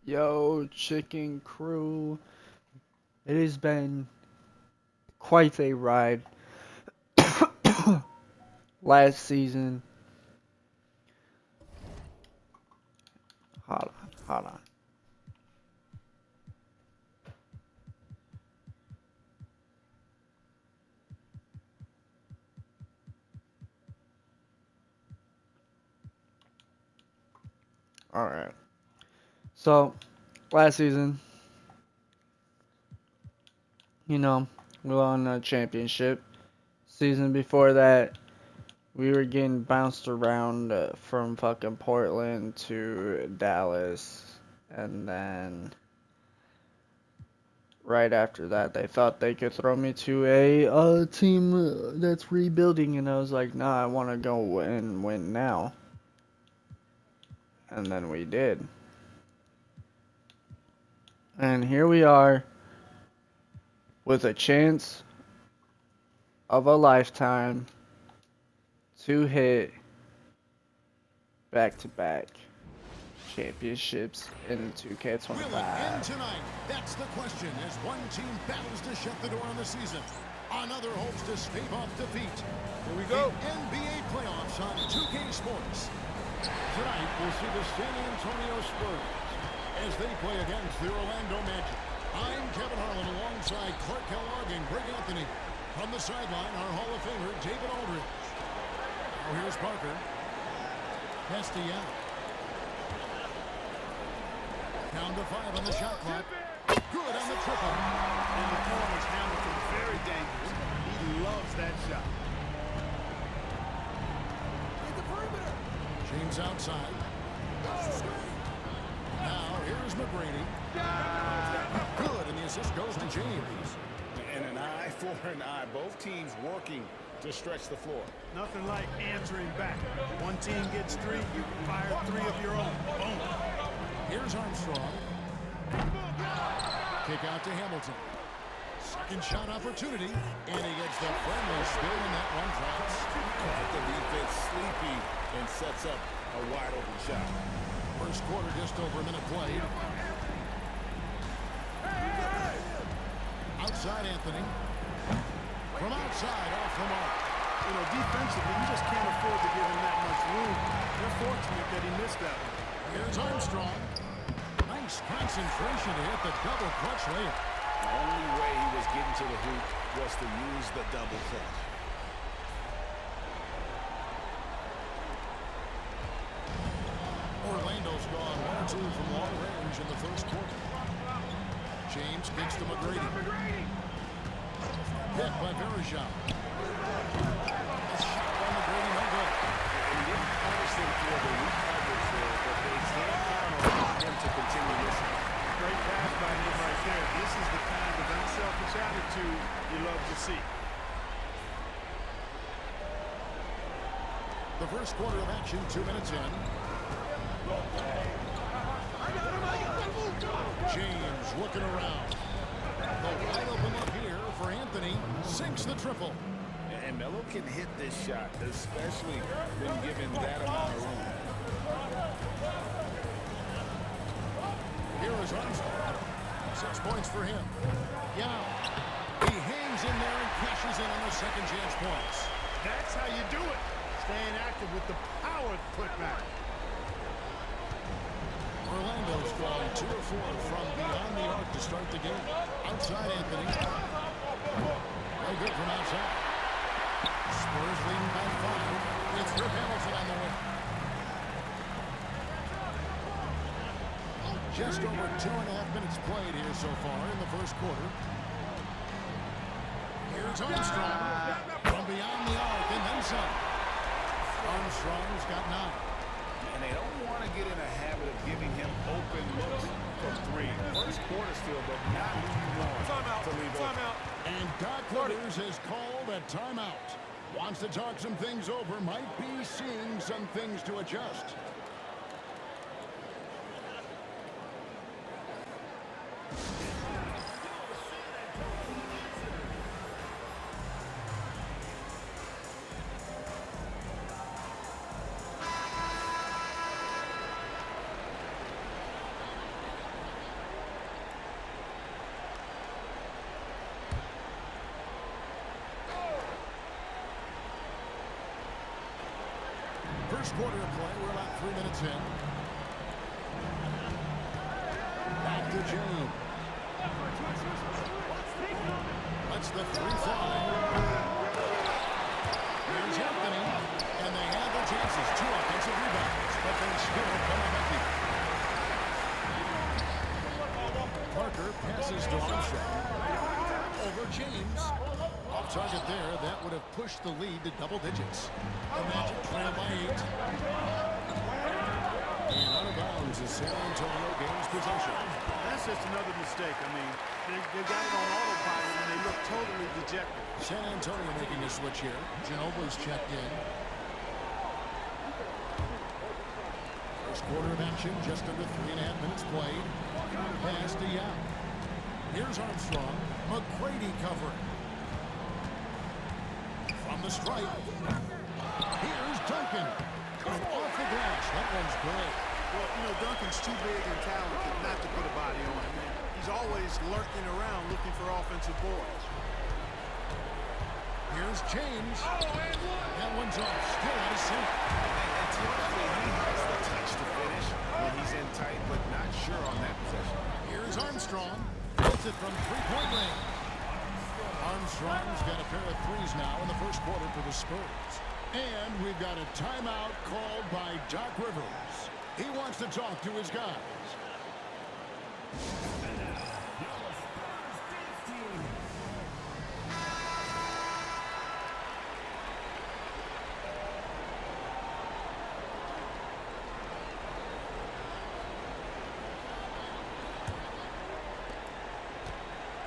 Yo, chicken crew. It has been quite a ride last season. Hold on. Alright. So, last season, we won a championship. Season before that, we were getting bounced around from fucking Portland to Dallas. And then right after that, they thought they could throw me to a team that's rebuilding. And I was like, nah, I want to go and win now. And then we did. And here we are with a chance of a lifetime to hit back-to-back championships in 2K25. Will it end tonight? That's the question as one team battles to shut the door on the season. Another hopes to stave off defeat. Here we go. The NBA playoffs on 2K Sports. Tonight, we'll see the San Antonio Spurs as they play against the Orlando Magic. I'm Kevin Harlan alongside Clark Kellogg and Greg Anthony. From the sideline, our Hall of Famer, David Aldridge. Now here's Parker. Castellanos. Down to 5 on the shot clock. Good on the triple. In the corners, Hamilton very dangerous. He loves that shot. James outside. Now here's McGrady. Good, and the assist goes to James. And an eye for an eye. Both teams working to stretch the floor. Nothing like answering back. One team gets 3, you fire 3 of your own. Boom. Here's Armstrong. Kick out to Hamilton. Second shot opportunity. And he gets the friendly spin, and that one drops. Caught the defense sleepy and sets up a wide open shot. First quarter, just over a minute played. Outside Anthony. From outside, off the mark. Defensively, you just can't afford to give him that much room. They're fortunate that he missed that one. Here's Armstrong. Nice concentration to hit the double clutch layup. The only way he was getting to the hoop was to use the double clutch. Orlando's gone 1 or 2 from long range in the first quarter. James kicks to McGrady. Hit by Verejao. A shot by McGrady, no good. And he didn't punish them for the weak coverage there, but they can't count on him to continue missing. Great pass by him right there. This is the kind of unselfish attitude you love to see. The first quarter of action, 2 minutes in. James looking around. The wide open up here for Anthony. Sinks the triple. And Melo can hit this shot, especially when given that amount of room. Here is Armstrong. 6 points for him. Yeah. He hangs in there and cashes in on the second chance points. That's how you do it. Staying active with the power putback. Orlando's gone 2 or 4 from beyond the arc to start the game. Outside Anthony. No good from outside. Spurs leading by 5. It's Rip Hamilton on the way. Just over 2.5 minutes played here so far in the first quarter. Here's Armstrong from beyond the arc and then some. Armstrong's got 9. And they don't want to get in a habit of giving him open looks from 3. First quarter still, but not who you want to leave open. And Doc Rivers has called a timeout. Wants to talk some things over, might be seeing some things to adjust. First quarter of play. We're about 3 minutes in. Back to James. That's the 3-5. Here's Anthony. And they have their chances. 2 offensive rebounds. But they still come up empty. Parker passes to Armstrong. Over James. Off target there. That would have pushed the lead to double digits. The Magic trail by 8. And out of bounds as San Antonio gains possession. That's just another mistake. I mean, they got it on autopilot and they look totally dejected. San Antonio making a switch here. Ginobili's checked in. First quarter of action, just under 3.5 minutes played. Pass to Young. Here's Armstrong. McGrady covering. From the stripe. Here's Duncan. Off the glass. That one's great. Well, you know, Duncan's too big and talented not to put a body on him. He's always lurking around looking for offensive boards. Here's James. That one's off. Still out of sync. And typically he has the touch to finish when he's in tight, but not sure on that possession. Here's Armstrong. Hits it from three-point range. Armstrong's got a pair of threes now in the first quarter for the Spurs. And we've got a timeout called by Doc Rivers. He wants to talk to his guys.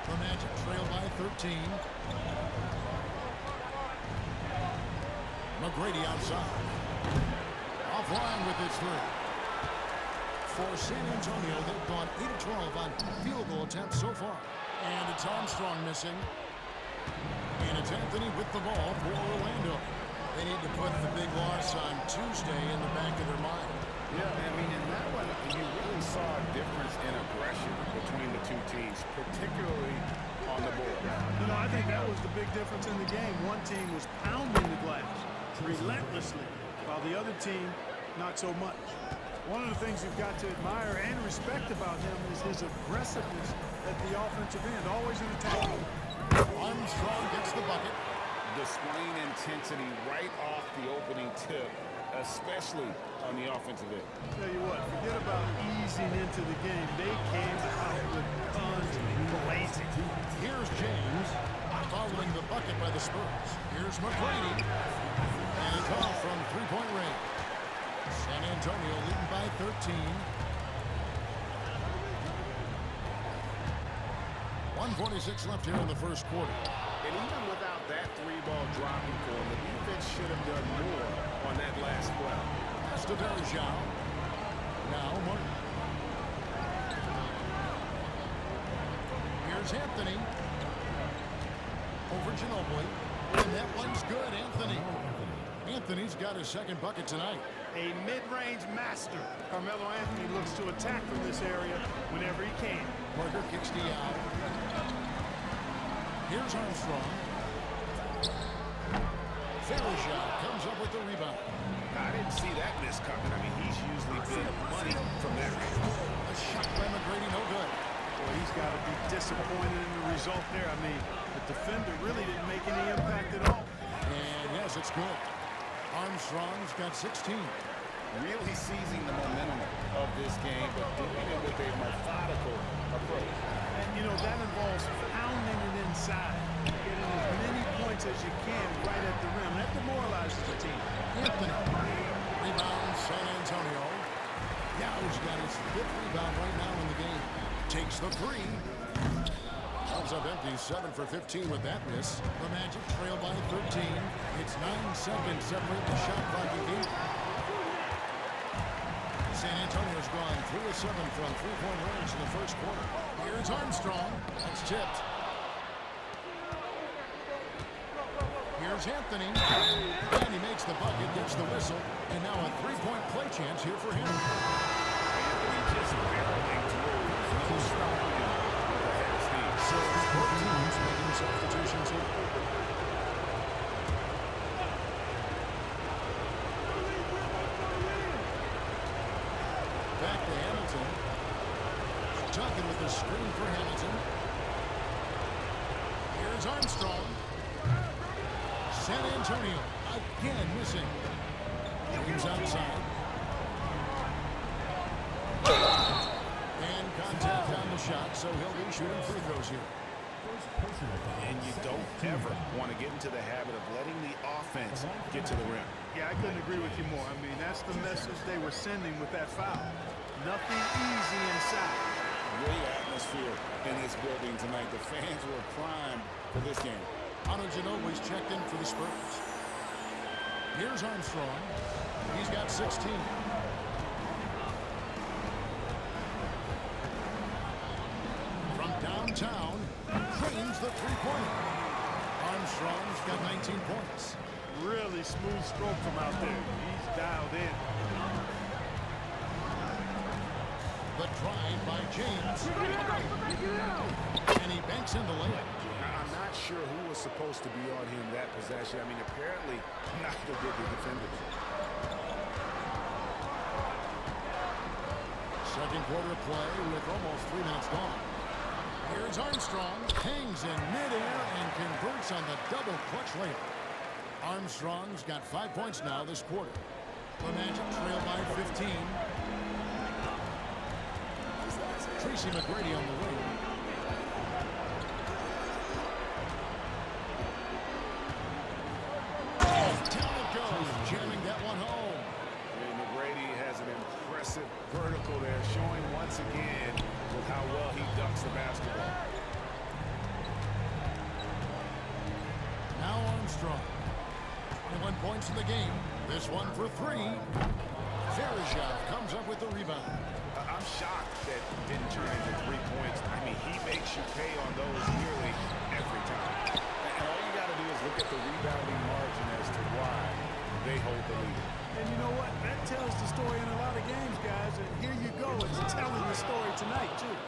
The Magic trail by 13. McGrady outside. Offline with his three. For San Antonio, they've gone 8 of 12 on field goal attempts so far. And it's Armstrong missing. And it's Anthony with the ball for Orlando. They need to put the big loss on Tuesday in the back of their mind. Yeah, I mean, in that one, you really saw a difference in aggression between the two teams, particularly on the board. You know, I think that was the big difference in the game. One team was pounding the glass relentlessly, while the other team, not so much. One of the things you've got to admire and respect about him is his aggressiveness at the offensive end, always in attack. Armstrong gets the bucket. Displaying intensity right off the opening tip, especially on the offensive end. Tell you what, forget about easing into the game. They came out with guns blazing. Here's James following the bucket by the Spurs. Here's McGrady. And it's off from three-point range. San Antonio leading by 13. 1:46 left here in the first quarter. And even without that three-ball dropping for him, the defense should have done more on that last play. That's to Verjao. Now Martin. Here's Anthony. Over Ginobili. And that one's good, Anthony. Anthony's got his second bucket tonight. A mid-range master. Carmelo Anthony looks to attack from this area whenever he can. Parker kicks the out. Here's Armstrong. Verjao comes up with the rebound. I didn't see that miss coming. I mean, he's usually been money from that range. A shot by McGrady, no good. Boy, he's got to be disappointed in the result there. I mean, the defender really didn't make any impact at all. And yes, it's good. Armstrong's got 16. Really seizing the momentum of this game, but doing it with a methodical approach. And, you know, that involves pounding it inside, getting as many points as you can right at the rim. That demoralizes the team. Anthony. Rebound, San Antonio. Yow's got his 5th rebound right now in the game. Takes the three. Comes up empty, 7 for 15 with that miss. The Magic trail by 13. It's 9 seconds separate the shot clock again. San Antonio's gone 3 of 7 from three-point range in the first quarter. Here's Armstrong. That's tipped. Here's Anthony. And he makes the bucket, gets the whistle. And now a three-point play chance here for him. Anthony just barreling through. No stopping him with a head of steam. So both teams making substitutions here. Duncan with the screen for Hamilton. Here's Armstrong. San Antonio again missing. James outside. And contact on the shot, so he'll be shooting free throws here. And you don't ever want to get into the habit of letting the offense get to the rim. Yeah, I couldn't agree with you more. I mean, that's the message they were sending with that foul. Nothing easy inside. Great atmosphere in this building tonight. The fans were primed for this game. Manu Ginobili's checked in for the Spurs. Here's Armstrong. He's got 16. From downtown, drains the three-pointer. Armstrong's got 19 points. Really smooth stroke from out there. He's dialed in. The drive by James. And he banks in the layup. I'm not sure who was supposed to be on him that possession. I mean, apparently neither did the defenders. Second quarter play with almost 3 minutes gone. Here's Armstrong. Hangs in midair and converts on the double clutch layup. Armstrong's got 5 points now this quarter. The Magic trail by 15. Tracy McGrady on the wing. Down it goes, jamming that one home. And McGrady has an impressive vertical there, showing once again with how well he ducks the basketball. Now Armstrong. 21 points in the game. This one for 3. Verejao comes up with the rebound. I'm shocked that didn't turn into 3 points. I mean, he makes you pay on those nearly every time. And all you got to do is look at the rebounding margin as to why they hold the lead. And you know what? That tells the story in a lot of games, guys. And here you go. It's telling the story tonight, too.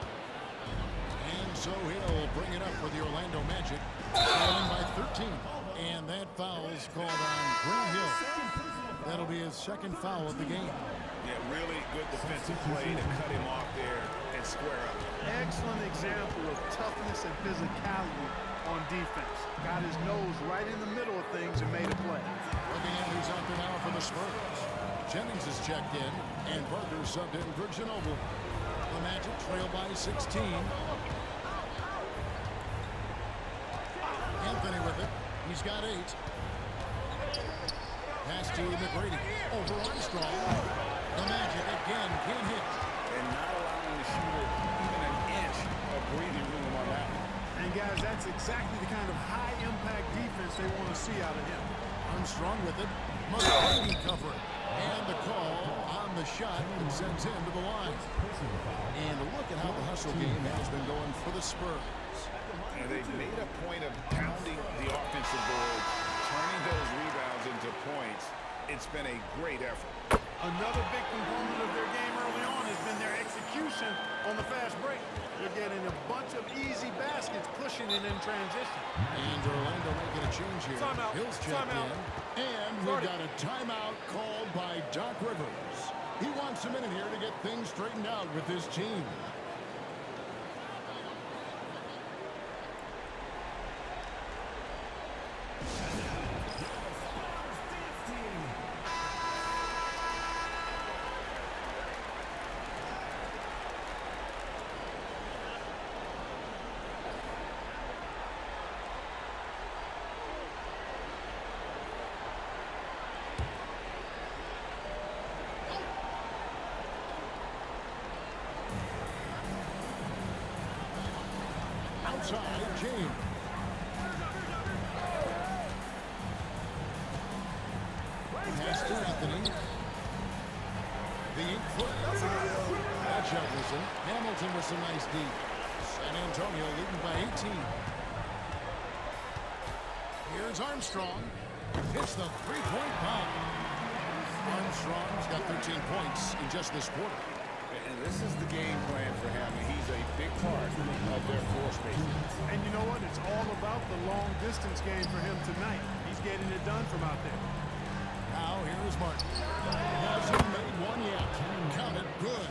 And so he'll bring it up for the Orlando Magic, trailing by 13. And that foul's called on Grant Hill. That'll be his second foul of the game. Yeah, really good defensive play to cut him off there and square up. Excellent example of toughness and physicality on defense. Got his nose right in the middle of things and made a play. Looking at who's out there now for the Spurs. Jennings is checked in, and Parker subbed in for Ginobili. The Magic trail by 16. Anthony with it. He's got 8. Pass to McGrady. Over Armstrong. The Magic again can't hit. And not allowing the shooter even an inch of breathing room on that one. And, guys, that's exactly the kind of high-impact defense they want to see out of him. Armstrong with it. McGrady covering. And the call on the shot that sends him to the line. And look at how the hustle game has been going for the Spurs. And they've made a point of pounding the offensive boards, turning those rebounds into points. It's been a great effort. Another big component of their game early on has been their execution on the fast break. They're getting a bunch of easy baskets, pushing it in transition. And Orlando making a change here. Timeout. Hill's checked in. And we've got a timeout called by Doc Rivers. He wants a minute here to get things straightened out with his team. Outside, James. Pass to Anthony. The 8-foot. That shot was in. Hamilton with some nice deep. San Antonio leading by 18. Here's Armstrong. Hits the three-point bomb. Armstrong's got 13 points in just this quarter. And this is the game plan for him. He's a big part of their floor spacing. And you know what? It's all about the long-distance game for him tonight. He's getting it done from out there. Now here's Martin. Hasn't made one yet. Count it good.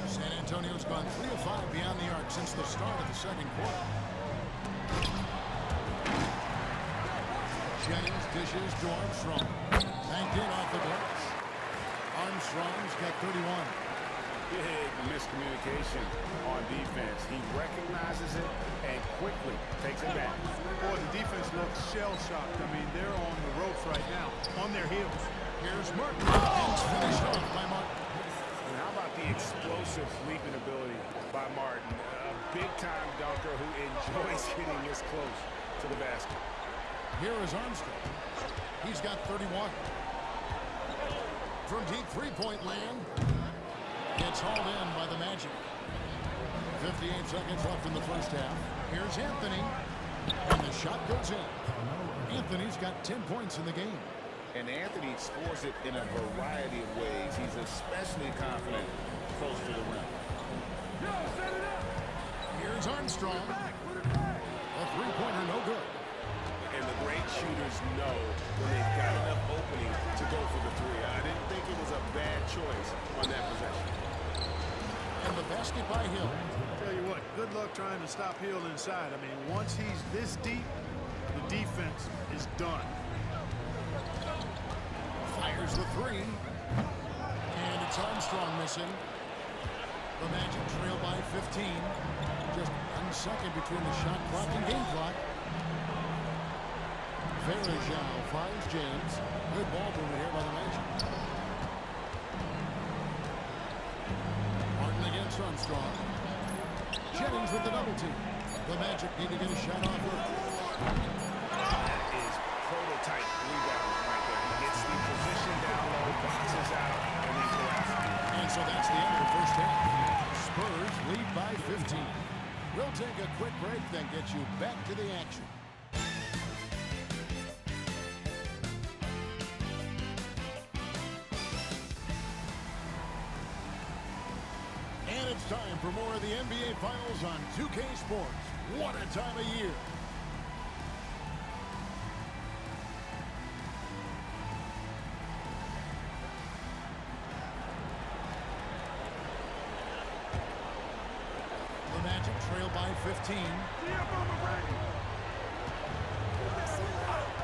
San Antonio's gone 3 of 5 beyond the arc since the start of the second quarter. Jennings dishes to Armstrong. Banked in off the glass. Armstrong's got 31. Big miscommunication on defense. He recognizes it and quickly takes it back. Boy, the defense looks shell-shocked. I mean, they're on the ropes right now, on their heels. Here's Martin. It's finished off by Martin. And how about the explosive leaping ability by Martin? A big-time dunker who enjoys hitting this close to the basket. Here is Armstrong. He's got 31. From deep three-point land, it's hauled in by the Magic. 58 seconds left in the first half. Here's Anthony, and the shot goes in. Anthony's got 10 points in the game. And Anthony scores it in a variety of ways. He's especially confident close to the rim. Here's Armstrong. A three-pointer, no good. And the great shooters know when they've got enough opening to go for the three. I didn't think it was a bad choice on that possession. And the basket by Hill. Tell you what, good luck trying to stop Hill inside. I mean, once he's this deep, the defense is done. Fires the three. And it's Armstrong missing. The Magic trail by 15. Just 1 second between the shot clock and game clock. Verajao finds James. Good ball movement here by the Magic. Martin against Armstrong. Jennings with the double team. The Magic need to get a shot off her. That is prototype rebound right there. He gets the position down low, boxes out, and then collapses. And so that's the end of the first half. Spurs lead by 15. We'll take a quick break, then get you back to the action. And it's time for more of the NBA Finals on 2K Sports. What a time of year. The Magic trail by 15.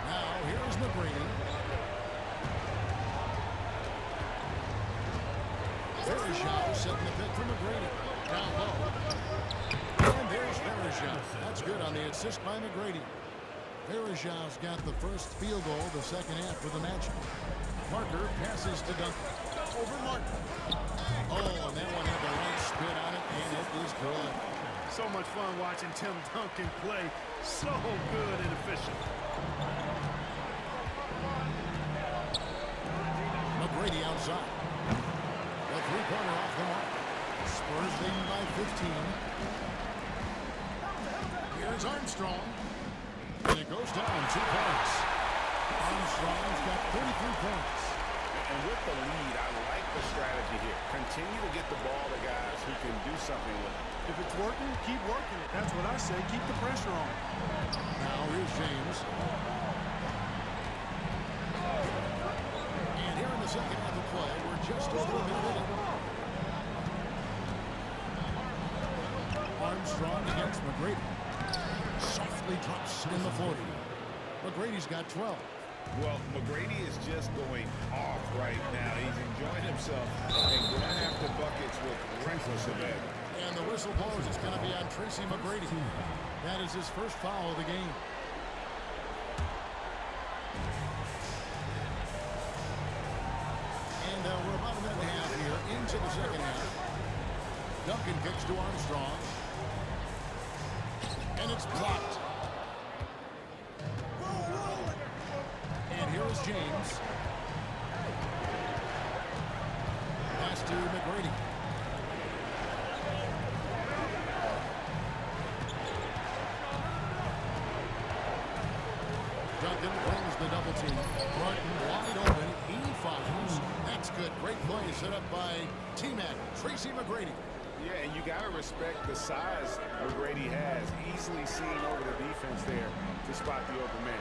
Now here's McGrady. Verajao setting the pick for McGrady. Down low. And there's Verajao. That's good on the assist by McGrady. Verajao's got the first field goal of the second half for the Magic. Parker passes to Duncan. Over Martin. Oh, and that one had the right spin on it, and it is good. So much fun watching Tim Duncan play. So good and efficient. McGrady outside. A three-pointer off the mark. Spurs leading by 15. Here's Armstrong. And it goes down 2 points. Armstrong's got 33 points. And with the lead, I like the strategy here. Continue to get the ball to guys who can do something with it. If it's working, keep working it. That's what I say. Keep the pressure on. Now here's James. And here in the second half of play, we're just over a minute in. Armstrong against McGrady. Softly drops in the 40. McGrady's got 12. Well, McGrady is just going off right now. He's enjoying himself and going after buckets with reckless abandon. And the whistle blows. It's going to be on Tracy McGrady. That is his first foul of the game. And we're about a minute and a half here into the second half. Duncan kicks to Armstrong. And it's blocked. And here is James. Pass to McGrady. Duncan brings the double team. Martin wide open. He fires. That's good. Great play set up by T-Mac, Tracy McGrady. Yeah, and you got to respect the size McGrady has. Easily seeing over the defense there to spot the open man.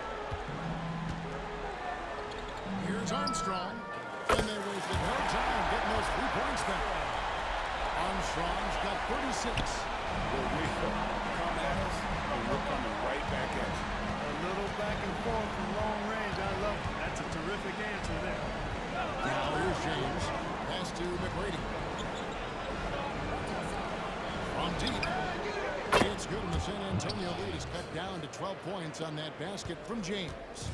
Here's Armstrong. And they wasted no time getting those 3 points back. Armstrong's got 36. Well, we come at us, and we're coming right back at you. A little back and forth from long range. I love it. That's a terrific answer there. Now here's James. Pass to McGrady. From deep. It's good, and the San Antonio lead is cut down to 12 points on that basket from James.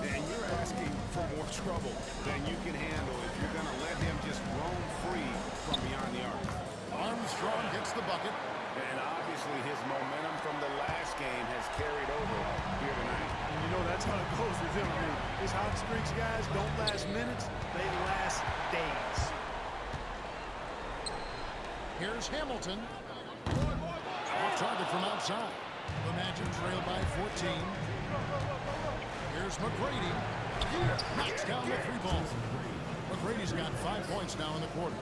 And you're asking for more trouble than you can handle if you're going to let him just roam free from beyond the arc. Armstrong gets the bucket. And obviously his momentum from the last game has carried over here tonight. And you know that's how it goes with him. I mean, his hot streaks, guys, don't last minutes. They last days. Here's Hamilton. Off target from outside. The Magic trail by 14. Here's McGrady. Knocks down the three ball. McGrady's got 5 points now in the quarter.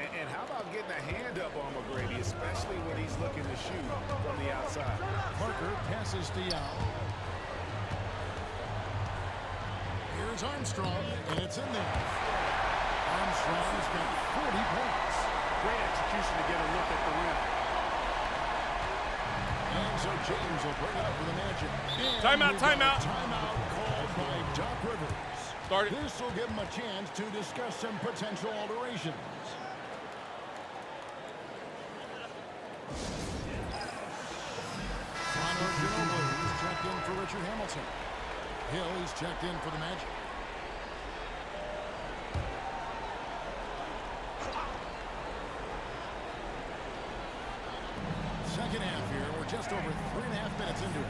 And how about getting a hand up on McGrady, especially when he's looking to shoot from the outside? Parker passes to Yao. Here's Armstrong, and it's in there. Armstrong's got 40 points. Great execution to get a look at the rim. And so James will bring it up for the Magic. Timeout, timeout. Timeout called by Doc Rivers. Started. This will give him a chance to discuss some potential alterations. Connor Ginobili is checked in for Richard Hamilton. Hill is checked in for the Magic. Second half here. We're just over 3.5 minutes into it.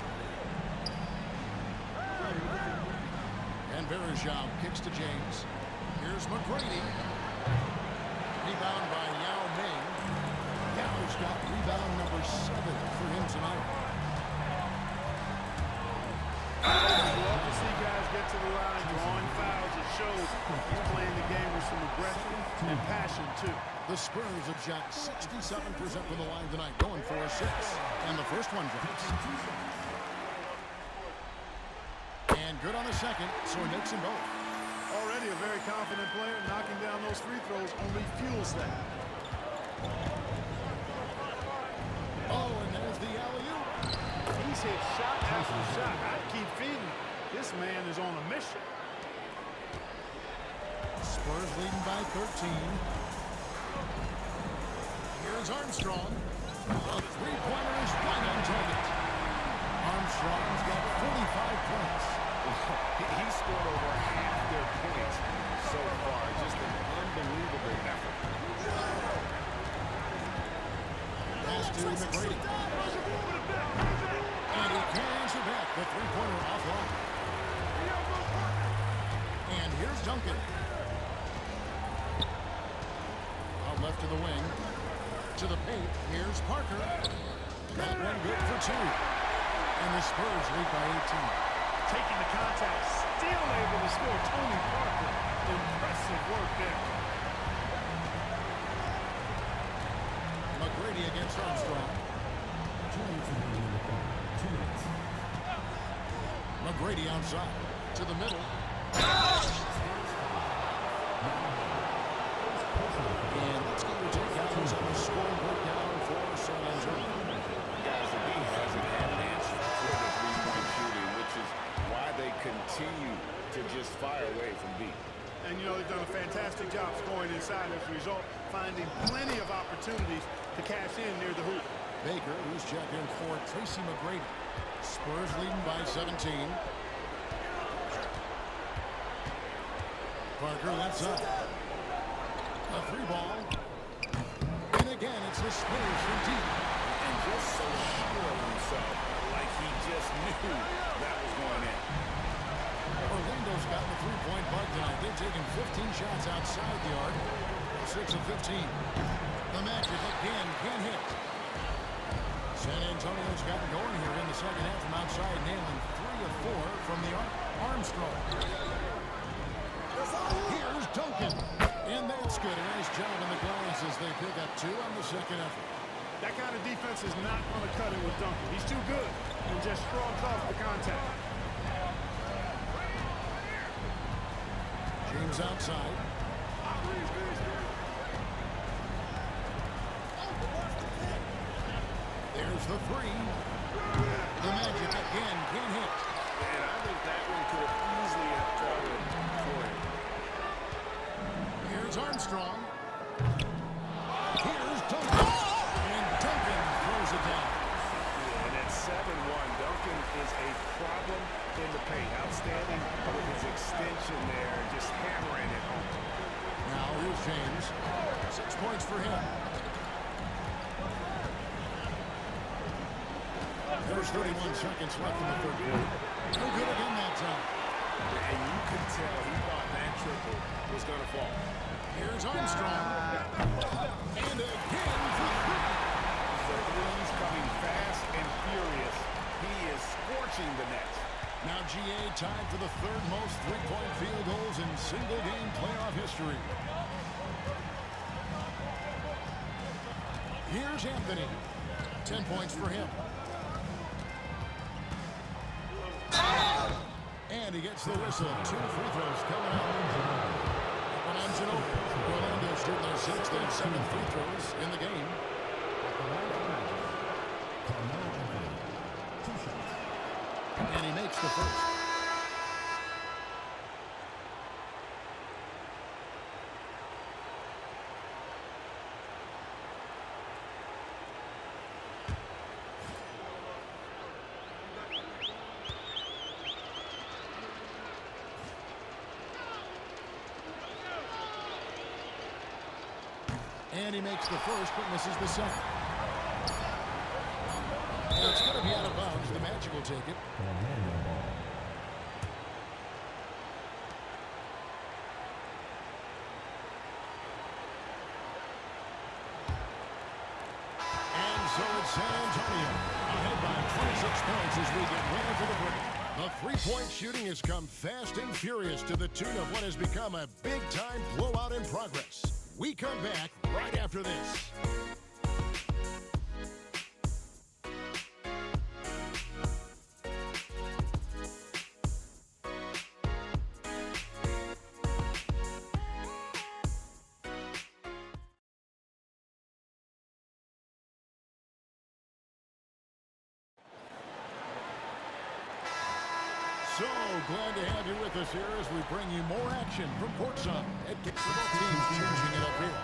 And Verajao kicks to James. Here's McGrady. Rebound by Yao Ming. Yao's got rebound number 7 for him tonight. You love to see guys get to the line, drawing fouls. It shows he's playing the game with some aggression and passion, too. The Spurs have shot 67% from the line tonight, going for a 6. And the first one drops. And good on the second, so he makes them both. Already a very confident player. Knocking down those free throws only fuels that. Oh, and there's the alley-oop. He's hit shot after shot. I'd keep feeding. This man is on a mission. Spurs leading by 13. Here's Armstrong. A three-pointer is right on target. Armstrong's got 45 points. He scored over half their points so far. Just an unbelievable effort. Pass to McGrady. And he can't answer back. The three-pointer offline. And here's Duncan. Out left to the wing. To the paint. Here's Parker. That one good for 2. And the Spurs lead by 18. Taking the contact, still able to score. Tony Parker. Impressive work there. McGrady against Armstrong. McGrady outside. To the middle. And let's get your takeouts on the score breakdown for San Antonio. Guys, the D hasn't had an answer for the three-point shooting, which is why they continue to just fire away from deep. And, you know, they've done a fantastic job scoring inside as a result, finding plenty of opportunities to cash in near the hoop. Baker, who's checked in for Tracy McGrady. Spurs leading by 17. Parker left side. A three ball. And again, it's the Spurs from deep. And just so sure of himself, like he just knew that was going in. Orlando's gotten the three-point bug tonight. They've taken 15 shots outside the arc. 6 of 15. The Magic again can't hit. San Antonio's gotten going here in the second half from outside, nailing 3 of 4 from the arc. Armstrong. Here's Duncan. And that's good. A nice job on the glass as they pick up 2 on the second effort. That kind of defense is not going to cut it with Duncan. He's too good and just shrugs off the contact. James outside. There's the three. The Magic again can't hit. And I think that one could have easily have fallen for him. Here's Armstrong. Here's Duncan. And Duncan throws it down. And at 7-1, Duncan is a problem in the paint. Outstanding with his extension there, just hammering it home. Now here's James. 6 points for him. There's 31 seconds left in the third quarter. No good again that time. And you could tell he thought that triple was going to fall. Here's Armstrong. And again for three. The three's coming fast and furious. He is scorching the net. Now GA tied for the third most three-point field goals in single-game playoff history. Here's Anthony. 10 points for him. And he gets the whistle. 2 free throws coming out. One on Ginobili. Orlando shooting their 6th and 7th free throws in the game. And he makes the first. And he makes the first, but misses the second. And it's going to be out of bounds. The Magic will take it. And so it's San Antonio ahead by 26 points as we get ready for the break. The three-point shooting has come fast and furious to the tune of what has become a big-time blowout in progress. We come back right after this. So glad to have you with us here as we bring you more action from courtside. Both teams changing it up here.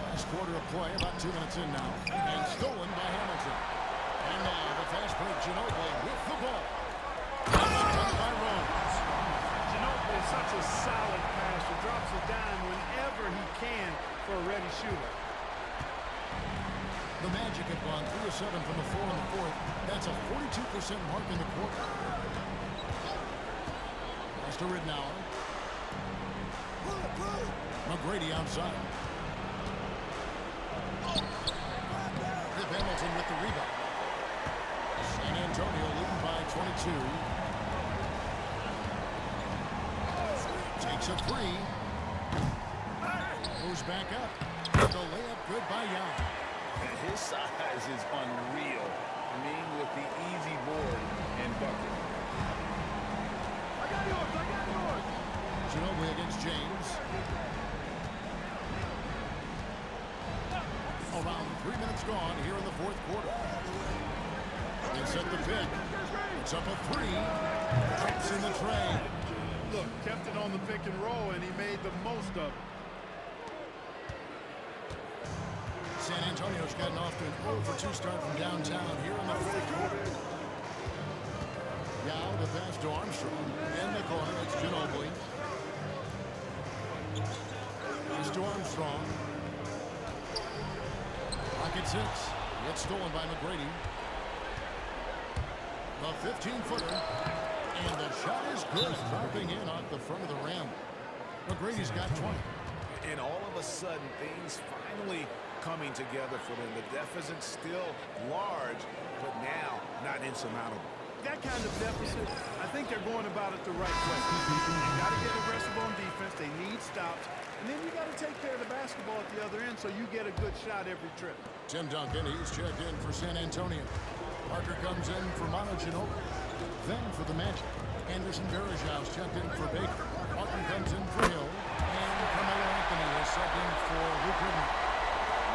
Last quarter of play, about 2 minutes in now, and stolen by Hamilton. And now the fast break, Ginobili with the ball. By Rose. Ginobili is such a solid passer. Drops a dime whenever he can for a ready shooter. The Magic have gone 3 of 7 from the floor in the fourth. That's a 42% mark in the quarter. Pass to Ridnour. McGrady outside. Cliff Hamilton with the rebound. San Antonio leading by 22. Takes a three. Goes back up. The layup good by Young. And his size is unreal. I mean, with the easy board and bucket. I got yours. Ginobili against James. Around 3 minutes gone here in the fourth quarter. They set the pick. It's up a three. Traps in the tray. Look, kept it on the pick and roll, and he made the most of it. San Antonio's gotten off to an 0-for-2 start from downtown here in the fourth quarter. Now the pass to Armstrong. In the corner, it's Ginobili. Pass to Armstrong. Pocket 6. Gets stolen by McGrady. The 15-footer. And the shot is good. Dropping in off the front of the rim. McGrady's got 20. And all of a sudden, things finally coming together for them. The deficit's still large, but now not insurmountable. That kind of deficit, I think they're going about it the right way. You got to get aggressive on defense. They need stops. And then you got to take care of the basketball at the other end so you get a good shot every trip. Tim Duncan, he's checked in for San Antonio. Parker comes in for Manu Ginobili. Then for the Magic, Anderson Varejau's checked in for Baker. Martin comes in for Hill. And Carmelo Anthony is subbed in for Luke Ribben.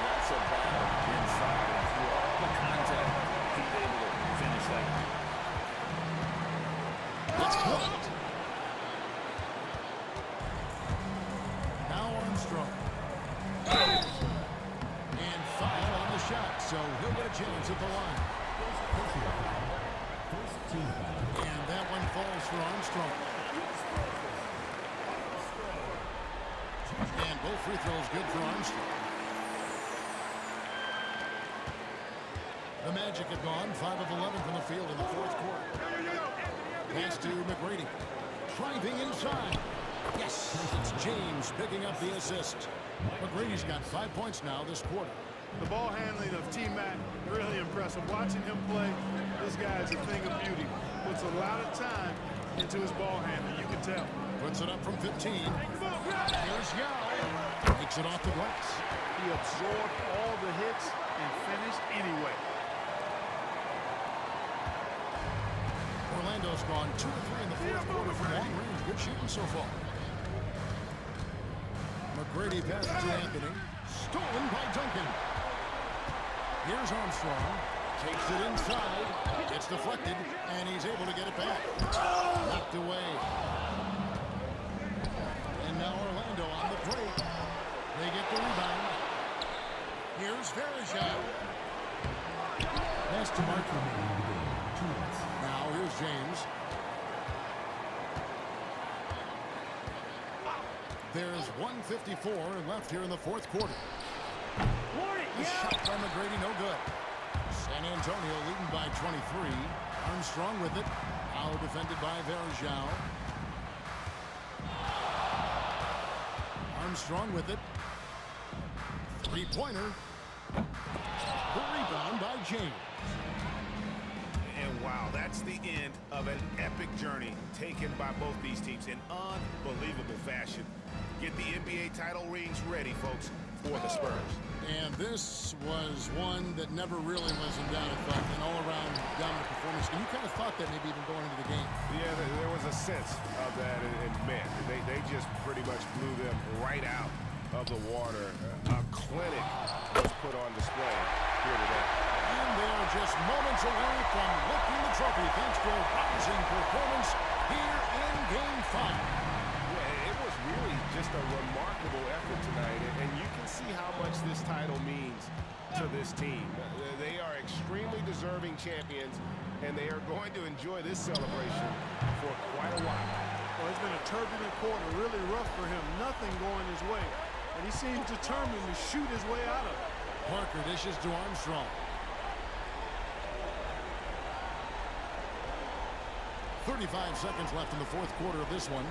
That's a battle inside and through all the contact. He's able to finish that. It's blocked. Now Armstrong. And foul on the shot, so he'll get a chance at the line. And that one falls for Armstrong. And both free throws good for Armstrong. The Magic have gone 5 of 11 from the field in the fourth quarter. Pass to McGrady. Driving inside. Yes, it's James picking up the assist. McGrady's got 5 points now this quarter. The ball handling of T-Mac, really impressive. Watching him play, this guy is a thing of beauty. Puts a lot of time into his ball handling, you can tell. Puts it up from 15. Here's Yao. Takes it off the glass. He absorbed all the hits and finished anyway. Orlando's gone 2 of 3 in the fourth quarter from long range. Good shooting so far. McGrady passes to Anthony. Stolen by Duncan. Here's Armstrong. Takes it inside. It's deflected, and he's able to get it back. Knocked away. And now Orlando on the break. They get the rebound. Here's Varejao. Pass to Martin. Now here's James. There's 1:54 left here in the fourth quarter. The shot by McGrady, no good. San Antonio leading by 23. Armstrong with it. Now defended by Varejao. Armstrong with it. Three-pointer. The rebound by James. And wow, that's the end of an epic journey taken by both these teams in unbelievable fashion. Get the NBA title rings ready, folks, for the Spurs. And this was one that never really was in doubt, I thought, an all-around dominant performance. And you kind of thought that maybe even going into the game. Yeah, there was a sense of that, and man, they just pretty much blew them right out of the water. A clinic was put on display here today. And they are just moments away from lifting the trophy thanks to a rising performance here in Game 5. Yeah, it was really just a remarkable effort tonight, and you can see how much this title means to this team. They are extremely deserving champions, and they are going to enjoy this celebration for quite a while. Well, it's been a turbulent quarter, really rough for him. Nothing going his way. And he seems determined to shoot his way out of it. Parker dishes to Armstrong. 35 seconds left in the fourth quarter of this one.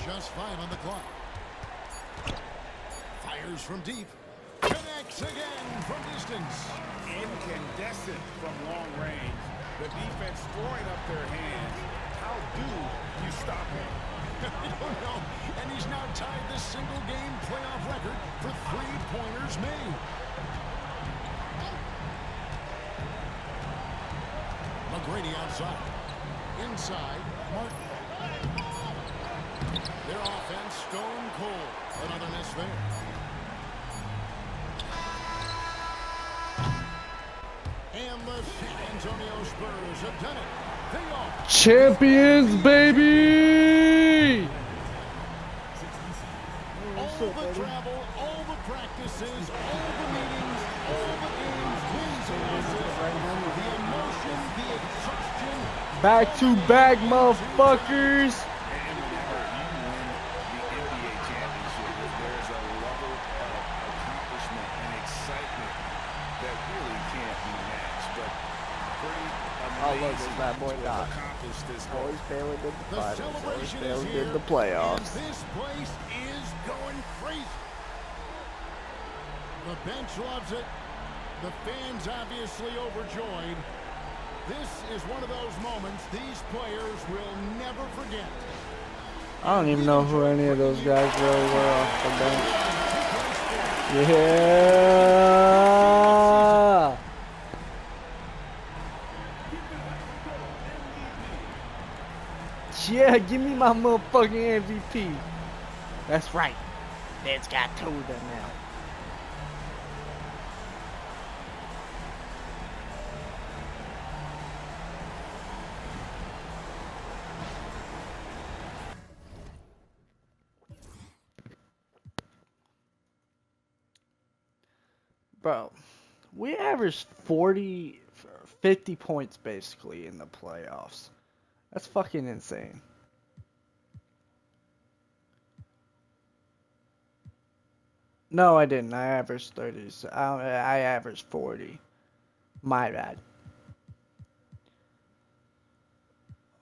Just 5 on the clock. Fires from deep. Connects again from distance. Incandescent from long range. The defense throwing up their hands. How do you stop him? I don't know. And he's now tied the single-game playoff record for three-pointers made. McGrady outside. Inside, Martin. Their offense stone cold. Another miss there. And the San Antonio Spurs have done it. They are Champions, baby! all the travel, all the practices, all the meetings, all the games, wins and losses, the emotion, the exhaustion. Back to back, motherfuckers! And whenever you win the NBA championship, there's a level of accomplishment and excitement that really can't be matched. But pretty Oh, look, amazing it's that boy to Doc. have accomplished this Always goal. failing did the The finals, always celebration is failing here, did the playoffs. and this place is going crazy. The bench loves it. The fans obviously overjoyed. This is one of those moments these players will never forget. I don't even know who any of those guys really were off the bench. Yeah! Yeah, give me my motherfucking MVP. That's right. That's got two of them now. Bro, we averaged 50 points basically in the playoffs. That's fucking insane. No, I didn't. I averaged 30. So I averaged 40. My bad.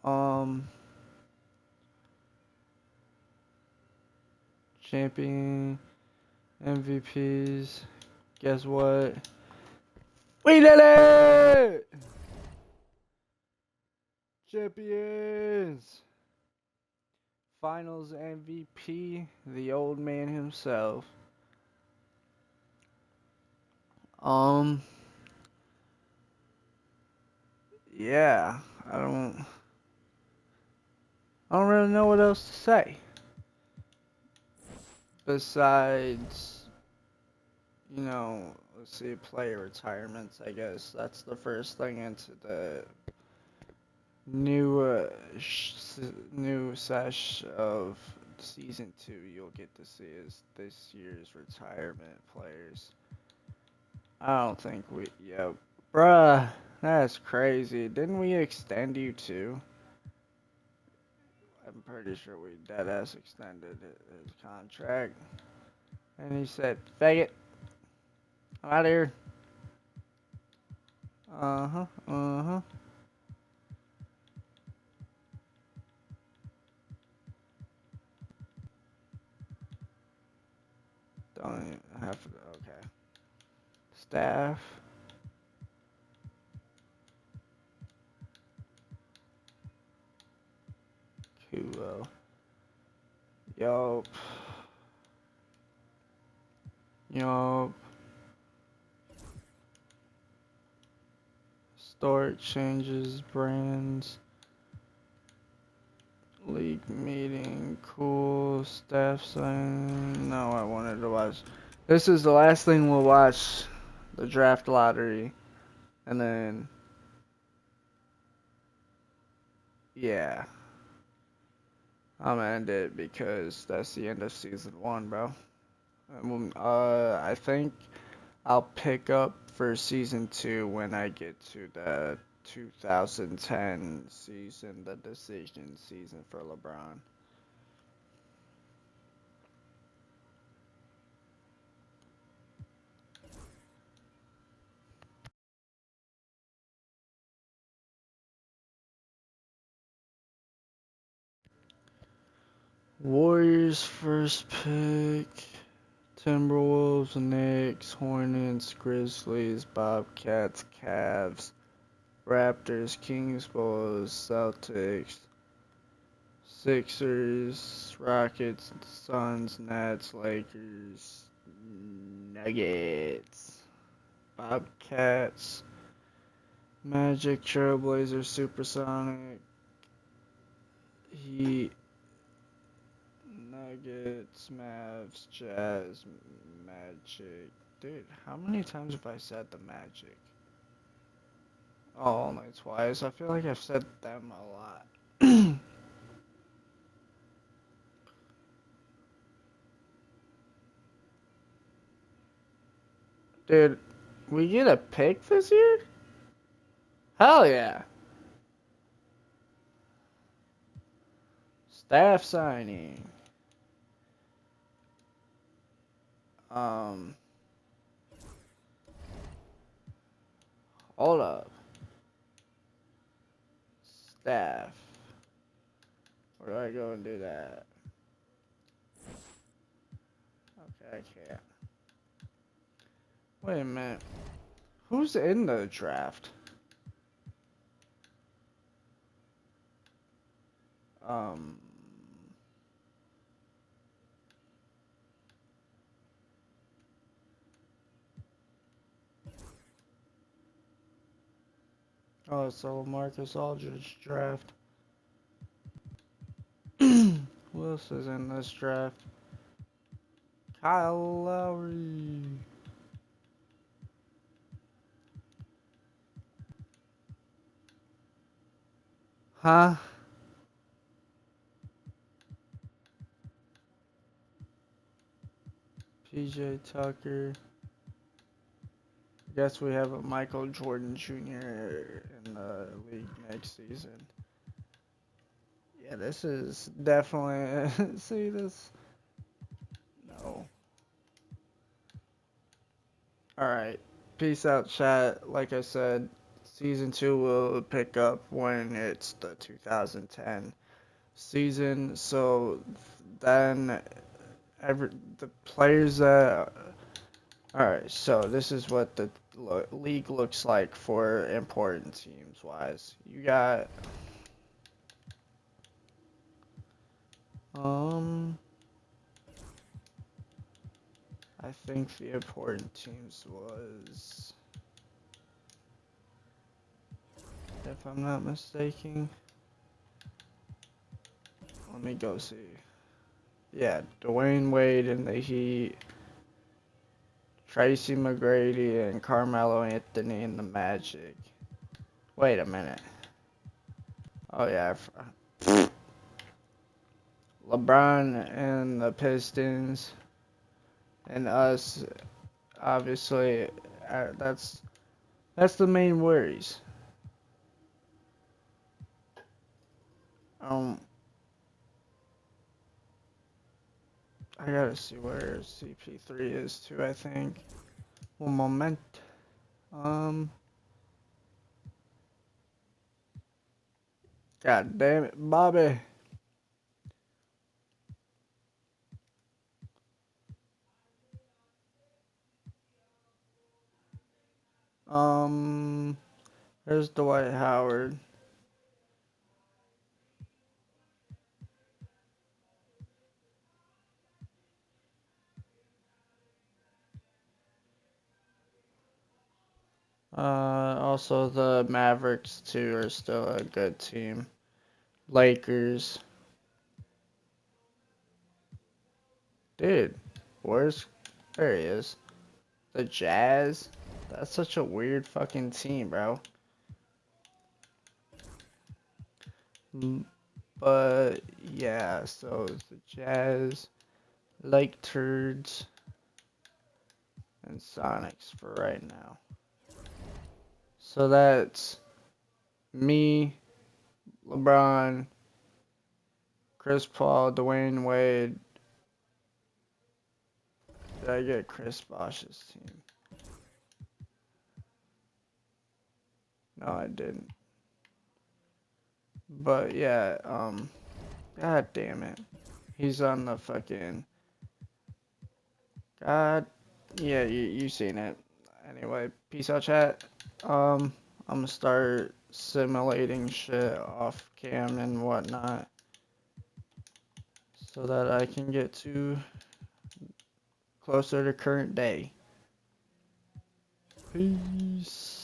Um, champion, MVPs. Guess what? We did it! Champions! Finals MVP, the old man himself. Um, yeah, I don't really know what else to say. Besides, let's see, player retirements, I guess. That's the first thing into the new, new sesh of season 2 you'll get to see is this year's retirement players. I don't think bruh, that's crazy. Didn't we extend you too? I'm pretty sure we deadass extended his contract. And he said, fag it. I'm out of here. Uh-huh, uh-huh. Don't even have to, okay. Staff. Kulo. Yup. Yup. Start changes, brands. League meeting, cool. Staff sign. No, I wanted to watch. This is the last thing we'll watch. The draft lottery. And then, yeah. I'm gonna end it because that's the end of season 1, bro. I think I'll pick up for season 2 when I get to the 2010 season, the decision season for LeBron. Warriors first pick. Timberwolves, Knicks, Hornets, Grizzlies, Bobcats, Cavs, Raptors, Kings, Bulls, Celtics, Sixers, Rockets, Suns, Nets, Lakers, Nuggets, Bobcats, Magic, Trailblazers, Supersonic, Heat, Nuggets, Mavs, Jazz, Magic. Dude, how many times have I said the Magic? Oh, only twice. I feel like I've said them a lot. Dude, we get a pick this year? Hell yeah. Staff signing. Um, hold up. Staff. Where do I go and do that? Okay, I can't. Wait a minute. Who's in the draft? Um, oh, it's a Marcus Aldridge draft. else is in this draft? Kyle Lowry. Huh? PJ Tucker. Guess we have a Michael Jordan Jr. in the league next season. Yeah, this is definitely. See this? No. Alright. Peace out, chat. Like I said, season 2 will pick up when it's the 2010 season. So then, the players that. Alright, so this is what the league looks like for important teams wise. You got. I think the important teams was, if I'm not mistaken, let me go see. Yeah, Dwayne Wade and the Heat, Tracy McGrady and Carmelo Anthony and the Magic. Wait a minute. Oh yeah, LeBron and the Pistons and us. Obviously, that's the main worries. Um, I gotta see where CP3 is too. I think. One moment. God damn it, Bobby. Um, there's Dwight Howard. Also the Mavericks too are still a good team. Lakers. Dude, there he is. The Jazz. That's such a weird fucking team, bro. But yeah, so it's the Jazz, Lake Turds, and Sonics for right now. So that's me, LeBron, Chris Paul, Dwayne Wade. Did I get Chris Bosh's team? No, I didn't. But yeah, god damn it. He's on the fucking, god, yeah, you seen it. Anyway, peace out, chat. I'm gonna start simulating shit off cam and whatnot so that I can get to closer to current day. Peace.